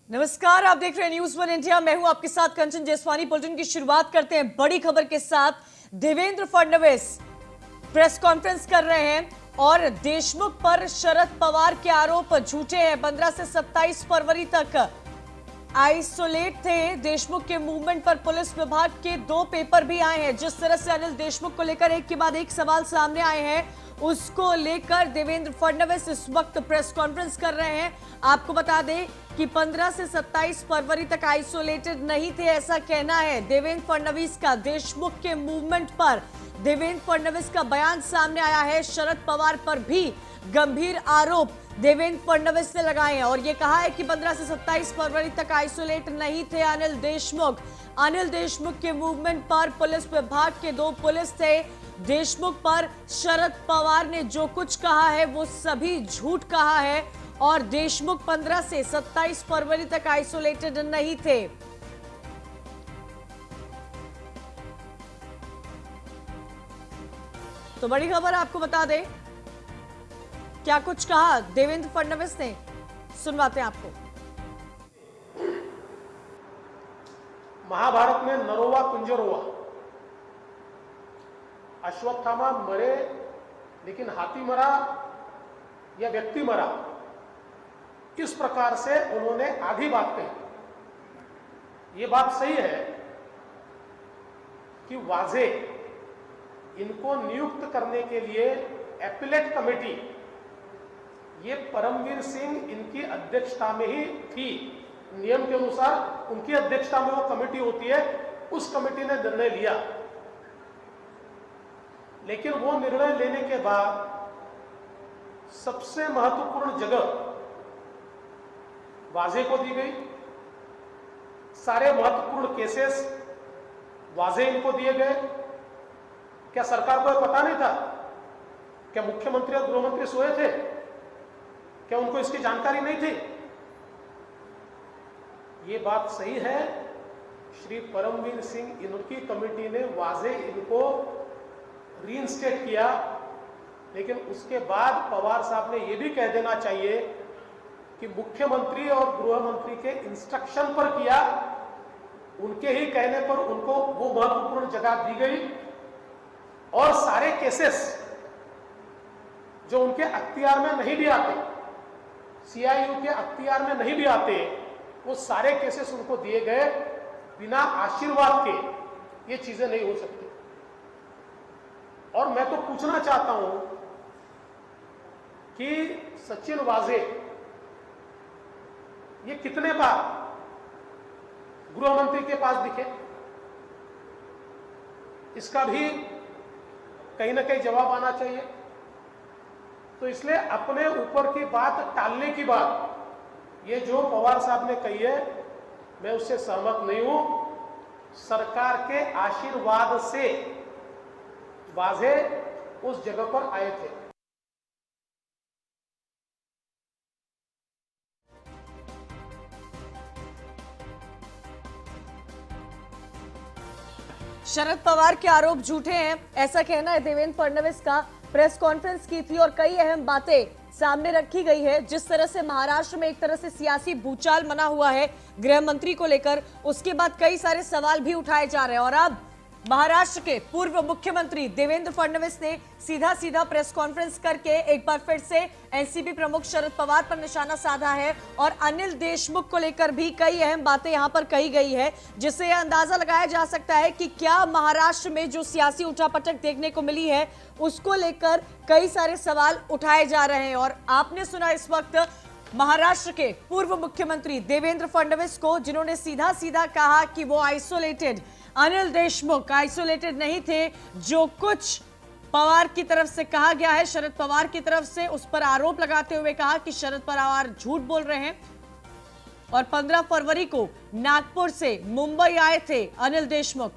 नमस्कार, आप देख रहे हैं न्यूज़ वन इंडिया। मैं हूं आपके साथ कंचन जैसवानी। बुलेटिन की शुरुआत करते हैं बड़ी खबर के साथ। देवेंद्र फडणवीस प्रेस कॉन्फ्रेंस कर रहे हैं और देशमुख पर शरद पवार के आरोप झूठे हैं। 15 से 27 फरवरी तक आइसोलेट थे। देशमुख के मूवमेंट पर पुलिस विभाग के 2 पेपर भी आए हैं। जिस तरह से अनिल देशमुख को लेकर एक के बाद एक सवाल सामने आए हैं, उसको लेकर देवेंद्र फडणवीस इस वक्त प्रेस कॉन्फ्रेंस कर रहे हैं। आपको बता दें कि 15 से 27 फरवरी तक आइसोलेटेड नहीं थे, ऐसा कहना है देवेंद्र फडणवीस का। देशमुख के मूवमेंट पर देवेंद्र फडणवीस का बयान सामने आया है। शरद पवार पर भी गंभीर आरोप देवेंद्र फडणवीस ने लगाए हैं और यह कहा है कि 15 से 27 फरवरी तक आइसोलेट नहीं थे अनिल देशमुख। अनिल देशमुख के मूवमेंट पर पुलिस विभाग के 2 पुलिस थे। देशमुख पर शरद पवार ने जो कुछ कहा है वो सभी झूठ कहा है और देशमुख 15 से 27 फरवरी तक आइसोलेटेड नहीं थे। तो बड़ी खबर आपको बता दें, क्या कुछ कहा देवेंद्र फडणवीस ने, सुनवाते हैं आपको। महाभारत में नरोवा कुंजरोवा, अश्वत्थामा मरे लेकिन हाथी मरा या व्यक्ति मरा, किस प्रकार से उन्होंने आधी बात कही। ये बात सही है कि वाजे इनको नियुक्त करने के लिए एपिलेट कमेटी, ये परमवीर सिंह इनकी अध्यक्षता में ही थी। नियम के अनुसार उनकी अध्यक्षता में वो कमेटी होती है, उस कमेटी ने निर्णय लिया। लेकिन वो निर्णय लेने के बाद सबसे महत्वपूर्ण जगह वाजे को दी गई। सारे महत्वपूर्ण केसेस वाजे इनको दिए गए। क्या सरकार को पता नहीं था? क्या मुख्यमंत्री और गृहमंत्री सोए थे? क्या उनको इसकी जानकारी नहीं थी? ये बात सही है, श्री परमवीर सिंह इनकी कमेटी ने वाजे इनको रीइंस्टेट किया। लेकिन उसके बाद पवार साहब ने यह भी कह देना चाहिए कि मुख्यमंत्री और गृह मंत्री के इंस्ट्रक्शन पर किया, उनके ही कहने पर उनको वो महत्वपूर्ण जगह दी गई और सारे केसेस जो उनके अख्तियार में नहीं भी आते, सीआईयू के अख्तियार में नहीं भी आते, वो सारे केसेस उनको दिए गए। बिना आशीर्वाद के ये चीजें नहीं हो सकती। और मैं तो पूछना चाहता हूं कि सचिन वाजे ये कितने बार गृह मंत्री के पास दिखे, इसका भी कहीं ना कहीं जवाब आना चाहिए। तो इसलिए अपने ऊपर की बात टालने की बात, ये जो पवार साहब ने कही है, मैं उससे सहमत नहीं हूं। सरकार के आशीर्वाद से वाजे उस जगह पर आए थे। शरद पवार के आरोप झूठे हैं, ऐसा कहना है देवेंद्र फडणवीस का। प्रेस कॉन्फ्रेंस की थी और कई अहम बातें सामने रखी गई है। जिस तरह से महाराष्ट्र में एक तरह से सियासी भूचाल मना हुआ है गृह मंत्री को लेकर, उसके बाद कई सारे सवाल भी उठाए जा रहे हैं। और अब महाराष्ट्र के पूर्व मुख्यमंत्री देवेंद्र फडणवीस ने सीधा सीधा प्रेस कॉन्फ्रेंस करके एक बार फिर से एनसीपी प्रमुख शरद पवार पर निशाना साधा है और अनिल देशमुख को लेकर भी कई अहम बातें यहां पर कही गई है, जिससे यह अंदाजा लगाया जा सकता है कि क्या महाराष्ट्र में जो सियासी उठापटक देखने को मिली है उसको लेकर कई सारे सवाल उठाए जा रहे हैं। और आपने सुना इस वक्त महाराष्ट्र के पूर्व मुख्यमंत्री देवेंद्र फडणवीस को, जिन्होंने सीधा सीधा कहा कि वो आइसोलेटेड, अनिल देशमुख आइसोलेटेड नहीं थे। जो कुछ पवार की तरफ से कहा गया है, शरद पवार की तरफ से, उस पर आरोप लगाते हुए कहा कि शरद पवार झूठ बोल रहे हैं। और 15 फरवरी को नागपुर से मुंबई आए थे अनिल देशमुख।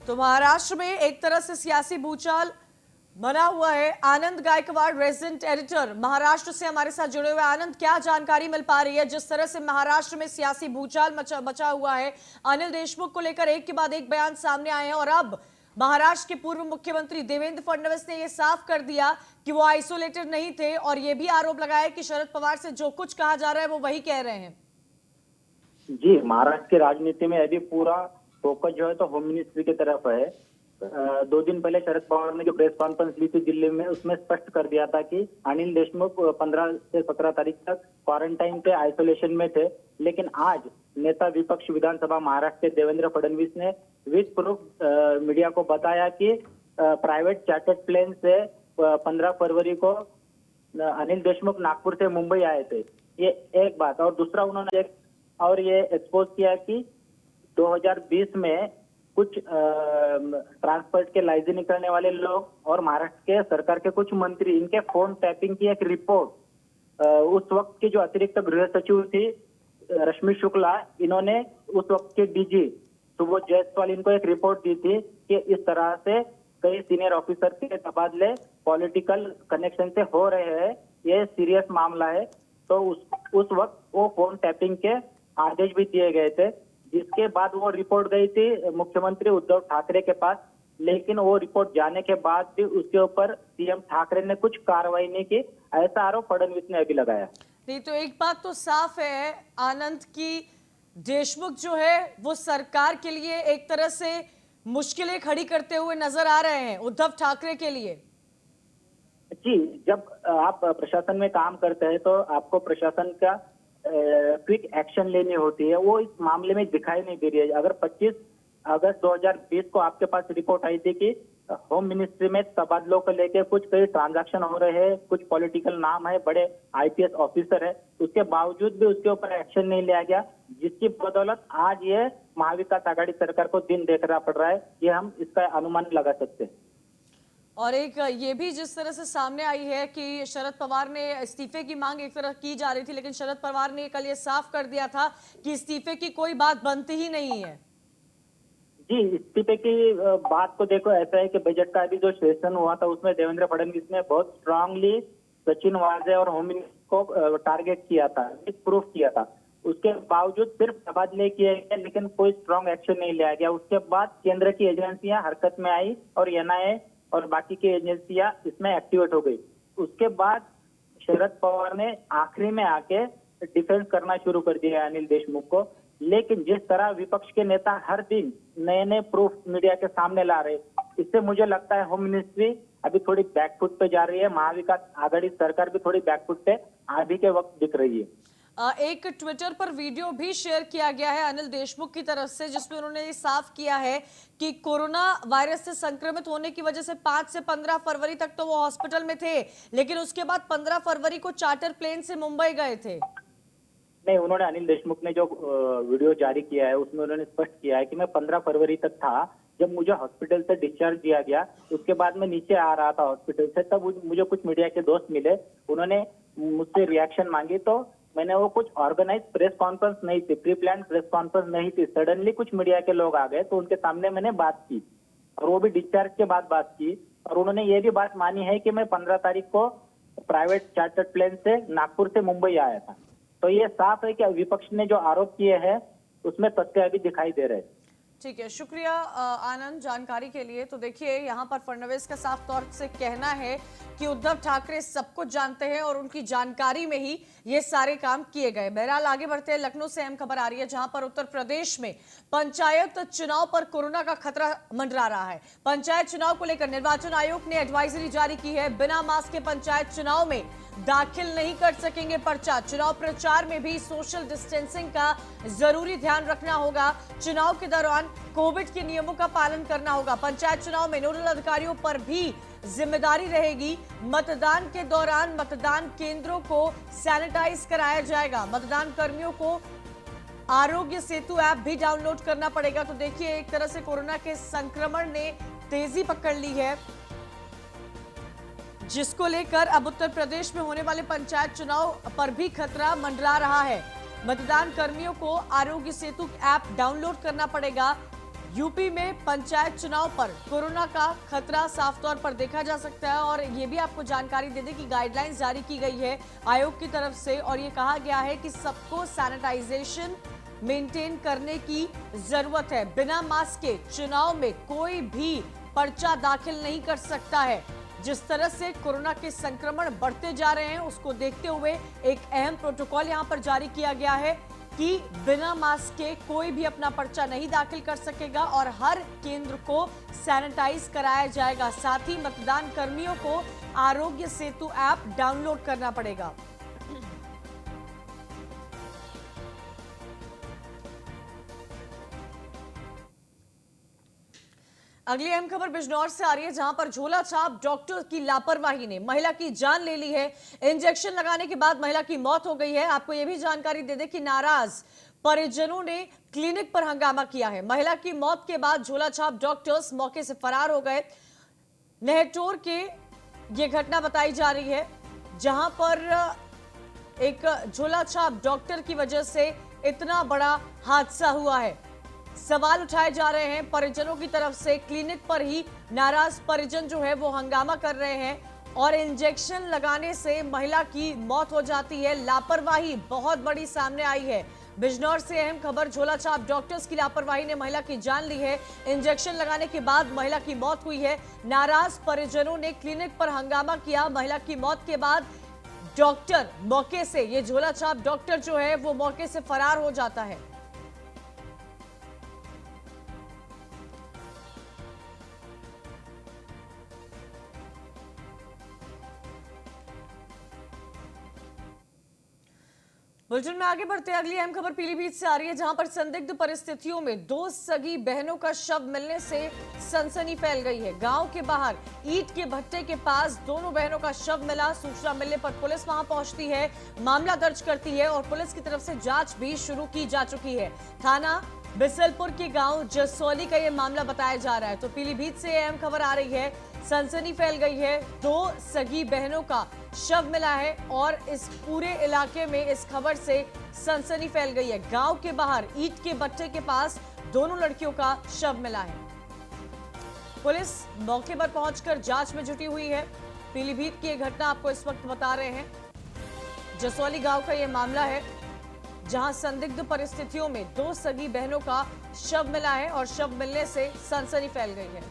तो महाराष्ट्र में एक तरह से सियासी भूचाल बना हुआ है आनंद गायकवाड़, रेजिडेंट एडिटर महाराष्ट्र से हमारे साथ जुड़े हुए। आनंद, क्या जानकारी मिल पा रही है जिस तरह से महाराष्ट्र में सियासी भूचाल मचा हुआ है? अनिल देशमुख को लेकर एक के बाद एक बयान सामने आए हैं और अब महाराष्ट्र के पूर्व मुख्यमंत्री देवेंद्र फडणवीस ने यह साफ कर दिया कि वो आइसोलेटेड नहीं थे और यह भी आरोप लगाया कि शरद पवार से जो कुछ कहा जा रहा है वो वही कह रहे हैं। जी, महाराष्ट्र की राजनीति में अभी पूरा फोकस जो है तो होम मिनिस्ट्री की तरफ है। 2 दिन पहले शरद पवार ने जो प्रेस कॉन्फ्रेंस ली थी दिल्ली में, उसमें स्पष्ट कर दिया था कि अनिल देशमुख 15 से 17 तारीख तक क्वारंटाइन पे आइसोलेशन में थे। लेकिन आज नेता विपक्ष विधानसभा महाराष्ट्र के देवेंद्र फडणवीस ने विद प्रूफ मीडिया को बताया कि प्राइवेट चार्टर्ड प्लेन से 15 फरवरी को अनिल देशमुख नागपुर से मुंबई आए थे। ये एक बात। और दूसरा, उन्होंने ये एक्सपोज किया कि 2020 में कुछ ट्रांसपोर्ट के लाइसेंस निकलने वाले लोग और महाराष्ट्र के सरकार के कुछ मंत्री, इनके फोन टैपिंग की एक रिपोर्ट उस वक्त की जो अतिरिक्त गृह सचिव थी रश्मि शुक्ला, इन्होंने उस वक्त के डीजी सुबोध जायसवाल इनको एक रिपोर्ट दी थी कि इस तरह से कई सीनियर ऑफिसर के तबादले पॉलिटिकल कनेक्शन से हो रहे हैं, ये सीरियस मामला है। तो उस वक्त वो फोन टैपिंग के आदेश भी दिए गए थे, जिसके बाद वो रिपोर्ट गई थी मुख्यमंत्री उद्धव ठाकरे के पास। लेकिन वो रिपोर्ट जाने के बाद भी उसके ऊपर सीएम ठाकरे ने कुछ कार्रवाई नहीं की, ऐसा आरोप फडणवीस ने अभी लगाया। नहीं तो एक बात तो साफ है आनंद की देशमुख जो है वो सरकार के लिए एक तरह से मुश्किलें खड़ी करते हुए नजर आ रहे हैं उद्धव ठाकरे के लिए। जी, जब आप प्रशासन में काम करते हैं तो आपको प्रशासन का क्विक एक्शन लेनी होती है, वो इस मामले में दिखाई नहीं दे रही है। अगर 25 अगस्त 2020 को आपके पास रिपोर्ट आई थी कि होम मिनिस्ट्री में तबादलों को लेकर कुछ कई ट्रांजैक्शन हो रहे हैं, कुछ पॉलिटिकल नाम है, बड़े आईपीएस ऑफिसर है, उसके बावजूद भी उसके ऊपर एक्शन नहीं लिया गया, जिसकी बदौलत आज ये महाविकास आघाड़ी सरकार को दिन देखना पड़ रहा है। ये हम इसका अनुमान लगा सकते हैं। और एक ये भी जिस तरह से सामने आई है कि शरद पवार ने इस्तीफे की मांग एक तरह की जा रही थी, लेकिन शरद पवार ने कल ये साफ कर दिया था कि इस्तीफे की कोई बात बनती ही नहीं है। जी, इस्तीफे की बात को देखो, ऐसा है कि बजट का अभी जो सेशन हुआ था उसमें देवेंद्र फडणवीस ने बहुत स्ट्रांगली सचिन वाजे और होम मिनिस्टर को टारगेट किया था, प्रूफ किया था। उसके बावजूद सिर्फ तबादले किए गए, लेकिन कोई स्ट्रांग एक्शन नहीं लिया गया। उसके बाद केंद्र की एजेंसियां हरकत में आई और एनआईए और बाकी की एजेंसियां इसमें एक्टिवेट हो गई। उसके बाद शरद पवार ने आखिरी में आके डिफेंस करना शुरू कर दिया अनिल देशमुख को। लेकिन जिस तरह विपक्ष के नेता हर दिन नए नए प्रूफ मीडिया के सामने ला रहे, इससे मुझे लगता है होम मिनिस्ट्री अभी थोड़ी बैकफुट पे जा रही है। महाविकास आघाड़ी सरकार भी थोड़ी बैकफुट पे अभी के वक्त दिख रही है। एक ट्विटर पर वीडियो भी शेयर किया गया है अनिल देशमुख की तरफ से, जिसमें उन्होंने ये साफ किया है कि कोरोना वायरस से संक्रमित होने की वजह से 5 से 15 फरवरी तक तो वो हॉस्पिटल में थे, लेकिन उसके बाद 15 फरवरी को चार्टर प्लेन से मुंबई गए थे। नहीं, उन्होंने अनिल देशमुख ने जो वीडियो जारी किया है उसमें उन्होंने स्पष्ट किया है कि मैं 15 फरवरी तक था। जब मुझे हॉस्पिटल से डिस्चार्ज दिया गया, उसके बाद मैं नीचे आ रहा था हॉस्पिटल से, तब मुझे कुछ मीडिया के दोस्त मिले, उन्होंने मुझसे रिएक्शन मांगी। तो मैंने वो कुछ ऑर्गेनाइज प्रेस कॉन्फ्रेंस नहीं थी, प्री प्लान प्रेस कॉन्फ्रेंस नहीं थी, सडनली कुछ मीडिया के लोग आ गए तो उनके सामने मैंने बात की और वो भी डिस्चार्ज के बाद बात की। और उन्होंने ये भी बात मानी है कि मैं 15 तारीख को प्राइवेट चार्टर्ड प्लेन से नागपुर से मुंबई आया था। तो ये साफ है कि विपक्ष ने जो आरोप किए हैं उसमें तथ्य अभी दिखाई दे रहे हैं। ठीक है, शुक्रिया आनंद जानकारी के लिए। तो देखिए यहाँ पर फडणवीस का साफ तौर से कहना है कि उद्धव ठाकरे सब कुछ जानते हैं और उनकी जानकारी में ही ये सारे काम किए गए। बहरहाल आगे बढ़ते हैं, लखनऊ से अहम खबर आ रही है जहां पर उत्तर प्रदेश में पंचायत चुनाव पर कोरोना का खतरा मंडरा रहा है। पंचायत चुनाव को लेकर निर्वाचन आयोग ने एडवाइजरी जारी की है। बिना मास्क के पंचायत चुनाव में दाखिल नहीं कर सकेंगे पर्चा। चुनाव प्रचार में भी सोशल डिस्टेंसिंग का जरूरी ध्यान रखना होगा। चुनाव के दौरान कोविड के नियमों का पालन करना होगा। पंचायत चुनाव में नोडल अधिकारियों पर भी जिम्मेदारी रहेगी। मतदान के दौरान मतदान केंद्रों को सैनिटाइज कराया जाएगा। मतदान कर्मियों को आरोग्य सेतु ऐप भी डाउनलोड करना पड़ेगा। तो देखिए एक तरह से कोरोना के संक्रमण ने तेजी पकड़ ली है, जिसको लेकर अब उत्तर प्रदेश में होने वाले पंचायत चुनाव पर भी खतरा मंडरा रहा है। मतदान कर्मियों को आरोग्य सेतु ऐप डाउनलोड करना पड़ेगा। यूपी में पंचायत चुनाव पर कोरोना का खतरा साफ तौर पर देखा जा सकता है और ये भी आपको जानकारी दे दें कि गाइडलाइंस जारी की गई है आयोग की तरफ से और ये कहा गया है कि सबको सैनिटाइजेशन मेंटेन करने की जरूरत है। बिना मास्क के चुनाव में कोई भी पर्चा दाखिल नहीं कर सकता है। जिस तरह से कोरोना के संक्रमण बढ़ते जा रहे हैं उसको देखते हुए एक अहम प्रोटोकॉल यहां पर जारी किया गया है कि बिना मास्क के कोई भी अपना पर्चा नहीं दाखिल कर सकेगा और हर केंद्र को सैनिटाइज कराया जाएगा। साथ ही मतदान कर्मियों को आरोग्य सेतु ऐप डाउनलोड करना पड़ेगा। अगली अहम खबर बिजनौर से आ रही है जहां पर झोला छाप डॉक्टर की लापरवाही ने महिला की जान ले ली है। इंजेक्शन लगाने के बाद महिला की मौत हो गई है। आपको यह भी जानकारी दे दें कि नाराज परिजनों ने क्लिनिक पर हंगामा किया है। महिला की मौत के बाद झोला छाप डॉक्टर्स मौके से फरार हो गए। नेहटोर के ये घटना बताई जा रही है जहां पर एक झोला छाप डॉक्टर की वजह से इतना बड़ा हादसा हुआ है। सवाल उठाए जा रहे हैं परिजनों की तरफ से। क्लिनिक पर ही नाराज परिजन जो है वो हंगामा कर रहे हैं और इंजेक्शन लगाने से महिला की मौत हो जाती है। लापरवाही बहुत बड़ी सामने आई है। बिजनौर से अहम खबर, झोला छाप डॉक्टर्स की लापरवाही ने महिला की जान ली है। इंजेक्शन लगाने के बाद महिला की मौत हुई है। नाराज परिजनों ने क्लिनिक पर हंगामा किया। महिला की मौत के बाद डॉक्टर मौके से, ये झोला छाप डॉक्टर जो है वो मौके से फरार हो जाता है। बुलेटिन में आगे बढ़ते हैं। अगली अहम खबर पीलीभीत से आ रही है जहां पर संदिग्ध परिस्थितियों में दो सगी बहनों का शव मिलने से सनसनी फैल गई है। गांव के बाहर ईंट के भट्टे के पास दोनों बहनों का शव मिला। सूचना मिलने पर पुलिस वहां पहुंचती है, मामला दर्ज करती है और पुलिस की तरफ से जांच भी शुरू की जा चुकी है। थाना बिसलपुर के गांव जसौली का यह मामला बताया जा रहा है। तो पीलीभीत से अहम खबर आ रही है, सनसनी फैल गई है। दो सगी बहनों का शव मिला है और इस पूरे इलाके में इस खबर से सनसनी फैल गई है। गांव के बाहर ईंट के भट्टे के पास दोनों लड़कियों का शव मिला है। पुलिस मौके पर पहुंचकर जांच में जुटी हुई है। पीलीभीत की यह घटना आपको इस वक्त बता रहे हैं। जसौली गांव का यह मामला है जहां संदिग्ध परिस्थितियों में दो सगी बहनों का शव मिला है और शव मिलने से सनसनी फैल गई है।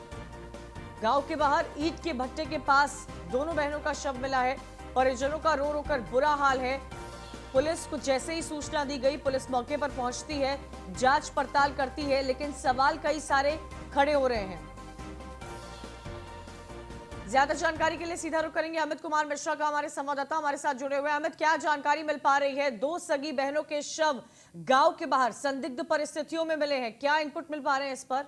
गांव के बाहर ईंट के भट्टे के पास दोनों बहनों का शव मिला है। परिजनों का रो रो कर बुरा हाल है। पुलिस को जैसे ही सूचना दी गई पुलिस मौके पर पहुंचती है, जांच पड़ताल करती है, लेकिन सवाल कई सारे खड़े हो रहे हैं। ज्यादा जानकारी के लिए सीधा रुख करेंगे अमित कुमार मिश्रा का, हमारे संवाददाता हमारे साथ जुड़े हुए हैं। अमित, क्या जानकारी मिल पा रही है? दो सगी बहनों के शव गांव के बाहर संदिग्ध परिस्थितियों में मिले हैं, क्या इनपुट मिल पा रहे हैं इस पर?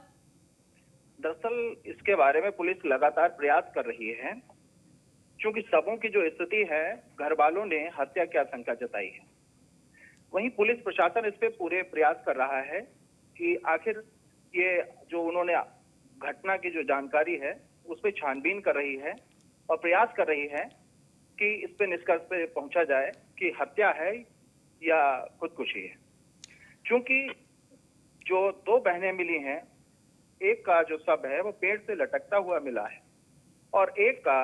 दरअसल इसके बारे में पुलिस लगातार प्रयास कर रही है। क्योंकि शवों की जो स्थिति है, घर वालों ने हत्या की आशंका जताई है। वहीं पुलिस प्रशासन इस पे पूरे प्रयास कर रहा है कि आखिर ये जो उन्होंने घटना की जो जानकारी है उस पर छानबीन कर रही है और प्रयास कर रही है कि इस पे निष्कर्ष पे पहुंचा जाए कि हत्या है या खुदकुशी है। क्योंकि जो दो बहनें मिली हैं, एक का जो शव है वो पेड़ से लटकता हुआ मिला है और एक का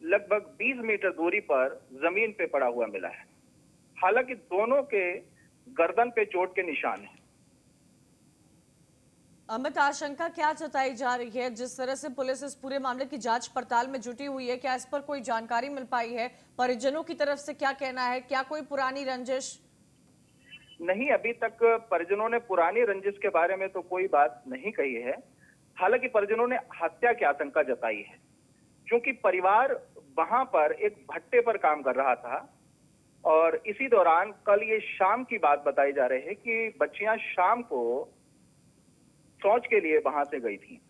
लगभग 20 मीटर दूरी पर जमीन पे पड़ा हुआ मिला है। हालांकि दोनों के गर्दन पे चोट के निशान हैं। अमित, आशंका क्या जताई जा रही है? जिस तरह से पुलिस इस पूरे मामले की जांच पड़ताल में जुटी हुई है, क्या इस पर कोई जानकारी मिल पाई है? परिजनों की तरफ से क्या कहना है? क्या कोई पुरानी रंजिश? नहीं, अभी तक परिजनों ने पुरानी रंजिश के बारे में तो कोई बात नहीं कही है। हालांकि परिजनों ने हत्या की आशंका जताई है क्योंकि परिवार वहां पर एक भट्टे पर काम कर रहा था और इसी दौरान कल ये शाम की बात बताई जा रही है कि बच्चियां शाम को शौच के लिए वहां से गई थी।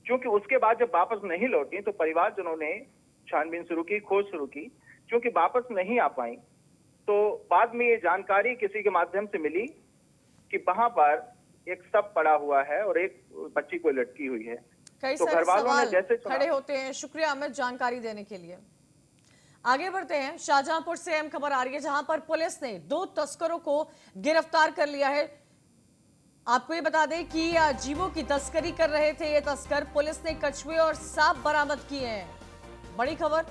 क्योंकि उसके बाद जब वापस नहीं लौटी तो परिवारजनों ने छानबीन शुरू की, खोज शुरू की। क्योंकि वापस नहीं आ पाई तो बाद में ये जानकारी किसी के माध्यम से मिली कि वहां पर एक शव पड़ा हुआ है और एक बच्ची को लटकी हुई है। कई तो सारे सवाल जैसे खड़े होते हैं। शुक्रिया अमित जानकारी देने के लिए। आगे बढ़ते हैं। शाहजहांपुर से अहम खबर आ रही है जहां पर पुलिस ने दो तस्करों को गिरफ्तार कर लिया है। आपको ये बता दें कि जीवों की तस्करी कर रहे थे ये तस्कर। पुलिस ने कछुए और सांप बरामद किए हैं। बड़ी खबर,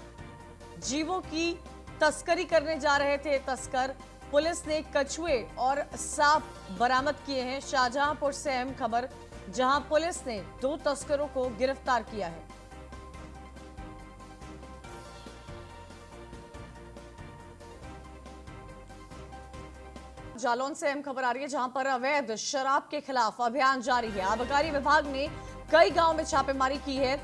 जीवों की तस्करी करने जा रहे थे ये तस्कर। पुलिस ने कछुए और सांप बरामद किए हैं। शाहजहांपुर से अहम खबर, जहां पुलिस ने 2 तस्करों को गिरफ्तार किया है। जालौन से अहम खबर आ रही है, जहां पर अवैध शराब के खिलाफ अभियान जारी है। आबकारी विभाग ने कई गांव में छापेमारी की है।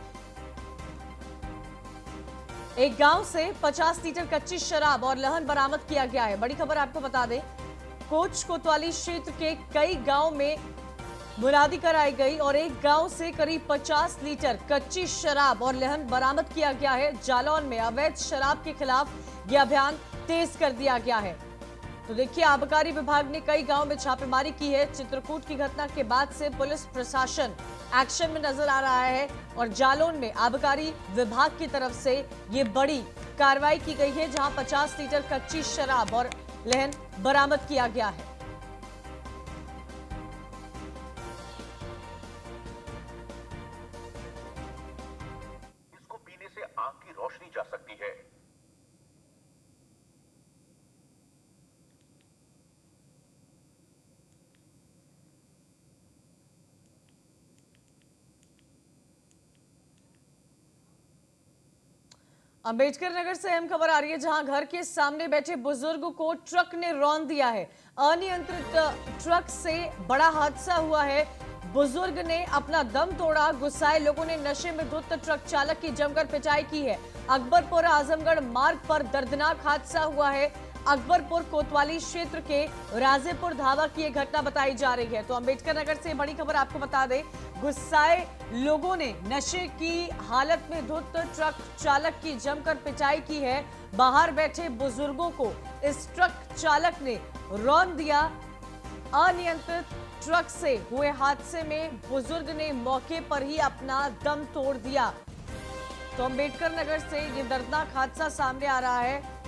एक गांव से 50 लीटर कच्ची शराब और लहन बरामद किया गया है। बड़ी खबर आपको बता दें, कोच कोतवाली क्षेत्र के कई गांव में मुनादी कराई गई और एक गांव से करीब 50 लीटर कच्ची शराब और लहन बरामद किया गया है। जालौन में अवैध शराब के खिलाफ यह अभियान तेज कर दिया गया है। तो देखिए, आबकारी विभाग ने कई गांव में छापेमारी की है। चित्रकूट की घटना के बाद से पुलिस प्रशासन एक्शन में नजर आ रहा है और जालौन में आबकारी विभाग की तरफ से ये बड़ी कार्रवाई की गई है, जहां 50 लीटर कच्ची शराब और लहन बरामद किया गया है। इसको पीने से आंख की रोशनी जा सकती है। अंबेडकर नगर से अहम खबर आ रही है, जहां घर के सामने बैठे बुजुर्ग को ट्रक ने रौंद दिया है। अनियंत्रित ट्रक से बड़ा हादसा हुआ है। बुजुर्ग ने अपना दम तोड़ा। गुस्साए लोगों ने नशे में धुत ट्रक चालक की जमकर पिटाई की है। अकबरपुर आजमगढ़ मार्ग पर दर्दनाक हादसा हुआ है। अकबरपुर कोतवाली क्षेत्र के राजेपुर ढाबा की यह घटना बताई जा रही है। तो अंबेडकर नगर से बड़ी खबर आपको बता दें, गुस्साए लोगों ने नशे की हालत में धुत ट्रक चालक की जमकर पिटाई की है। बाहर बैठे बुजुर्गों को इस ट्रक चालक ने रौंद दिया। अनियंत्रित ट्रक से हुए हादसे में बुजुर्ग ने मौके पर ही अपना दम तोड़ दिया। तो अंबेडकर नगर से ये दर्दनाक हादसा सामने आ रहा है,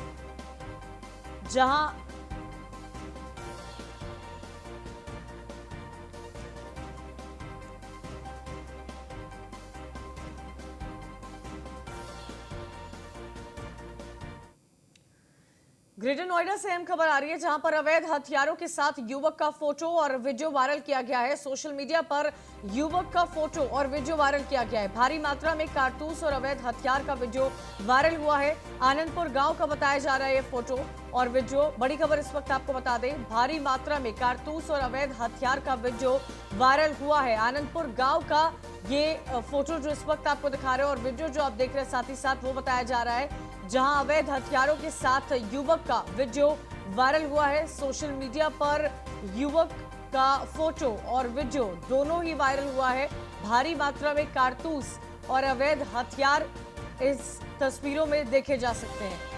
जहां ग्रेटर नोएडा से अहम खबर आ रही है, जहां पर अवैध हथियारों के साथ युवक का फोटो और वीडियो वायरल किया गया है। सोशल मीडिया पर युवक का फोटो और वीडियो वायरल किया गया है। भारी मात्रा में कारतूस और अवैध हथियार का वीडियो वायरल हुआ है। आनंदपुर गांव का बताया जा रहा है ये फोटो और वीडियो। बड़ी खबर इस वक्त आपको बता दें, भारी मात्रा में कारतूस और अवैध हथियार का वीडियो वायरल हुआ है। आनंदपुर गांव का ये फोटो जो इस वक्त आपको दिखा रहे हैं और वीडियो जो आप देख रहे हैं साथ ही साथ वो बताया जा रहा है, जहां अवैध हथियारों के साथ युवक का वीडियो वायरल हुआ है। सोशल मीडिया पर युवक का फोटो और वीडियो दोनों ही वायरल हुआ है। भारी मात्रा में कारतूस और अवैध हथियार इस तस्वीरों में देखे जा सकते हैं।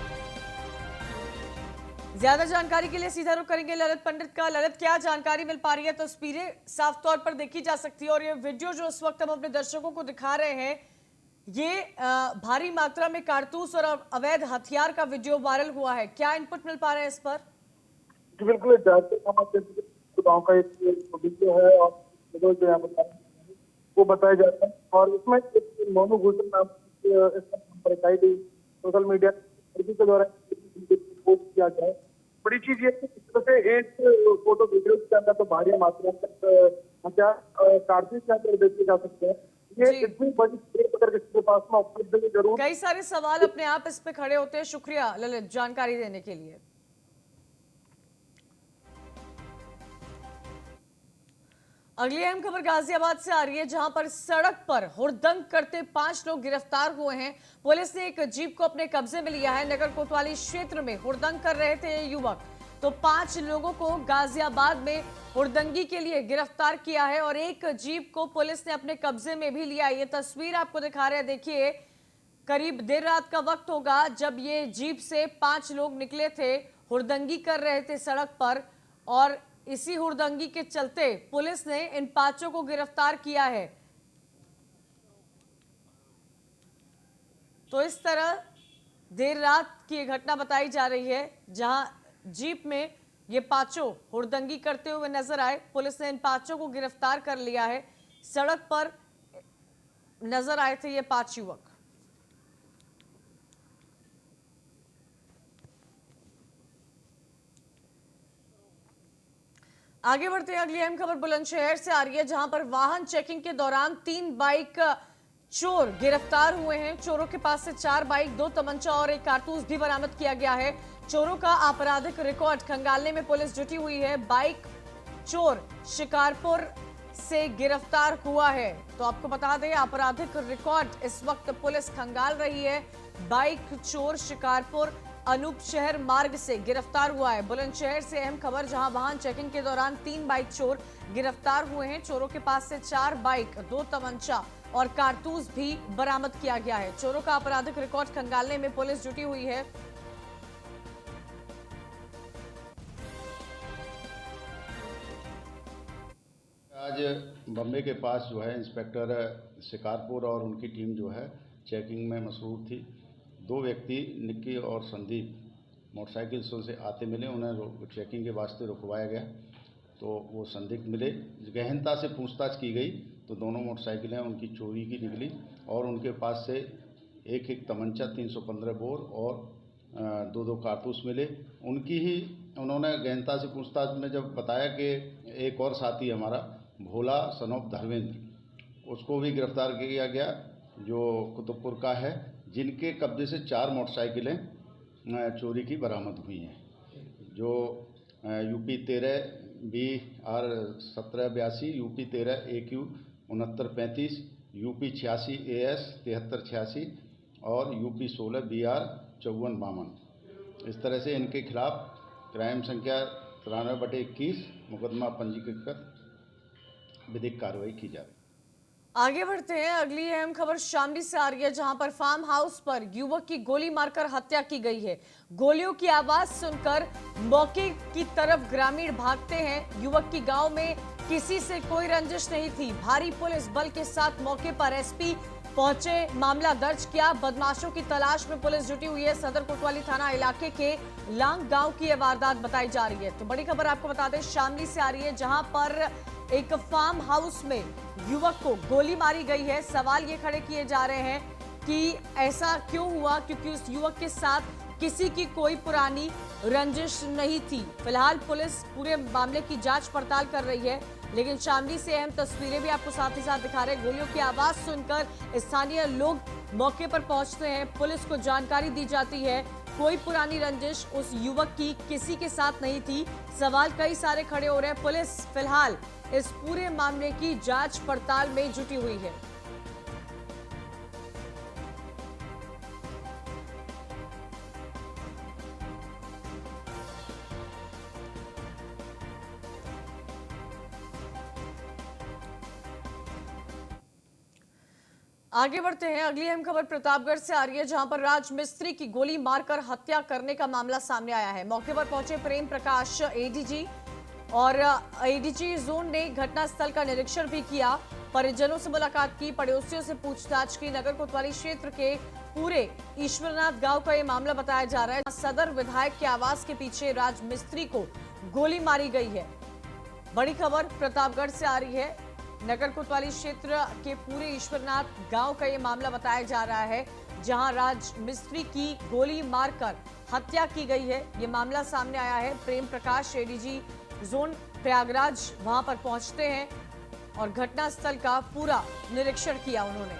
ज्यादा जानकारी के लिए सीधा रुख करेंगे ललित पंडित का। ललित, क्या जानकारी मिल पा रही है? तस्वीरें साफ तौर पर देखी जा सकती है और ये वीडियो जो इस वक्त हम अपने दर्शकों को दिखा रहे हैं, ये भारी मात्रा में कारतूस और अवैध हथियार का वीडियो वायरल हुआ है। क्या इनपुट मिल पा रहे हैं इस पर? जी बिल्कुल, गाँव का एक वीडियो है और जो यहाँ पर वो बताया जाता है और इसमें एक मोनू भूषण नाम की सोशल मीडिया के द्वारा पोस्ट किया गया है। बड़ी चीज ये है कि इस तरह से एक फोटो वीडियो के अंदर तो भारी मात्रा में हथियार कारतूस के अंदर देखे जा सकते हैं। ये इतनी बड़ी अगर किसी के पास में उपलब्ध है जरूर। कई सारे सवाल अपने आप इस पे खड़े होते हैं। शुक्रिया ललित जानकारी देने के लिए। अगली अहम खबर गाजियाबाद से आ रही है, जहां पर सड़क पर हुड़दंग करते 5 लोग गिरफ्तार हुए हैं। पुलिस ने एक जीप को अपने कब्जे में लिया है। नगर कोतवाली क्षेत्र में हुड़दंग कर रहे थे ये युवक, तो 5 लोगों को गाजियाबाद में हुड़दंगी के लिए गिरफ्तार किया है और एक जीप को पुलिस ने अपने कब्जे में भी लिया। ये तस्वीर आपको दिखा रहे हैं, देखिए करीब देर रात का वक्त होगा जब ये जीप से 5 लोग निकले थे, हुड़दंगी कर रहे थे सड़क पर और इसी हुड़दंगी के चलते पुलिस ने इन 5 को गिरफ्तार किया है। तो इस तरह देर रात की घटना बताई जा रही है, जहां जीप में ये पांचों हुड़दंगी करते हुए नजर आए। पुलिस ने इन पांचों को गिरफ्तार कर लिया है। सड़क पर नजर आए थे ये 5 युवक। आगे बढ़ते हैं, अगली अहम खबर बुलंदशहर से आ रही है, जहां पर वाहन चेकिंग के दौरान 3 बाइक चोर गिरफ्तार हुए हैं। चोरों के पास से 4 बाइक, 2 तमंचा और 1 कारतूस भी बरामद किया गया है। चोरों का आपराधिक रिकॉर्ड खंगालने में पुलिस जुटी हुई है। बाइक चोर शिकारपुर से गिरफ्तार हुआ है। तो आपको बता दें, आपराधिक रिकॉर्ड इस वक्त पुलिस खंगाल रही है। बाइक चोर शिकारपुर अनूप शहर मार्ग से गिरफ्तार हुआ है। बुलंदशहर से अहम खबर, जहां वाहन चेकिंग के दौरान 3 बाइक चोर गिरफ्तार हुए हैं। चोरों के पास से 4 बाइक, 2 तमंचा और कारतूस भी बरामद किया गया है। चोरों का आपराधिक रिकॉर्ड खंगालने में पुलिस जुटी हुई है। आज बम्बे के पास जो है इंस्पेक्टर शिकारपुर और उनकी टीम जो है चेकिंग में मसरूफ थी। 2 व्यक्ति निक्की और संदीप मोटरसाइकिल से आते मिले, उन्हें चेकिंग के वास्ते रुकवाया गया। तो वो संदिग्ध मिले, गहनता से पूछताछ की गई तो दोनों मोटरसाइकिलें उनकी चोरी की निकली और उनके पास से एक तमंचा, 315 बोर और 2 कारतूस मिले। उन्होंने गहनता से पूछताछ में जब बताया कि एक और साथी हमारा भोला सनोप धर्मेंद्र, उसको भी गिरफ्तार किया गया, जो कुतुबपुर का है, जिनके कब्जे से 4 मोटरसाइकिलें चोरी की बरामद हुई हैं, जो UP 13 BR 1782, UP 13 AQ 6935, UP 86 AS 7386 और यूपी 16 BR 5452। इस तरह से इनके खिलाफ क्राइम संख्या 93/21 मुकदमा पंजीकृत कर विधिक कार्रवाई की जा रही है। आगे बढ़ते हैं, अगली अहम खबर शामली से आ रही है, जहां पर फार्म हाउस पर युवक की गोली मारकर हत्या की गई है। गोलियों की आवाज सुनकर मौके की तरफ ग्रामीण भागते हैं। युवक की गांव में किसी से कोई रंजिश नहीं थी। भारी पुलिस बल के साथ मौके पर SP पहुंचे, मामला दर्ज किया। बदमाशों की तलाश में पुलिस जुटी हुई है। सदर कोतवाली थाना इलाके के लांग गांव की यह वारदात बताई जा रही है। तो बड़ी खबर आपको बता दें, शामली से आ रही है, जहां पर एक फार्म हाउस में युवक को गोली मारी गई है। सवाल ये खड़े किए जा रहे हैं कि ऐसा क्यों हुआ, क्योंकि उस युवक के साथ किसी की कोई पुरानी रंजिश नहीं थी। फिलहाल पुलिस पूरे मामले की जांच पड़ताल कर रही है, लेकिन शामली से अहम तस्वीरें भी आपको साथ ही साथ दिखा रहे हैं। गोलियों की आवाज सुनकर स्थानीय लोग मौके पर पहुंचते हैं, पुलिस को जानकारी दी जाती है। कोई पुरानी रंजिश उस युवक की किसी के साथ नहीं थी। सवाल कई सारे खड़े हो रहे हैं। पुलिस फिलहाल इस पूरे मामले की जांच पड़ताल में जुटी हुई है। आगे बढ़ते हैं, अगली अहम खबर प्रतापगढ़ से आ रही है, जहां पर राज मिस्त्री की गोली मारकर हत्या करने का मामला सामने आया है। मौके पर पहुंचे प्रेम प्रकाश ADG और ADG जोन ने घटनास्थल का निरीक्षण भी किया। परिजनों से मुलाकात की, पड़ोसियों से पूछताछ की। नगर कोतवाली क्षेत्र के पूरे ईश्वरनाथ गांव का यह मामला बताया जा रहा है। सदर विधायक के आवास के पीछे राज मिस्त्री को गोली मारी गई है। बड़ी खबर प्रतापगढ़ से आ रही है। नगर कोतवाली क्षेत्र के पूरे ईश्वरनाथ गांव का यह मामला बताया जा रहा है, जहां राज मिस्त्री की गोली मारकर हत्या की गई है। यह मामला सामने आया है। प्रेम प्रकाश ADG जोन प्रयागराज वहां पर पहुंचते हैं और घटनास्थल का पूरा निरीक्षण किया उन्होंने।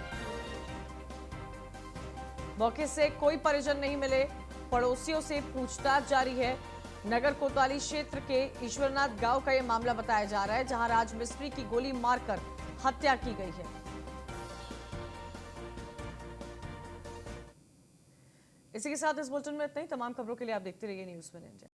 मौके से कोई परिजन नहीं मिले, पड़ोसियों से पूछताछ जारी है। नगर कोतवाली क्षेत्र के ईश्वरनाथ गांव का यह मामला बताया जा रहा है, जहां राज मिस्त्री की गोली मारकर हत्या की गई है। इसी के साथ इस बुलेटिन में इतना ही। तमाम खबरों के लिए आप देखते रहिए न्यूज़ 1 इंडिया।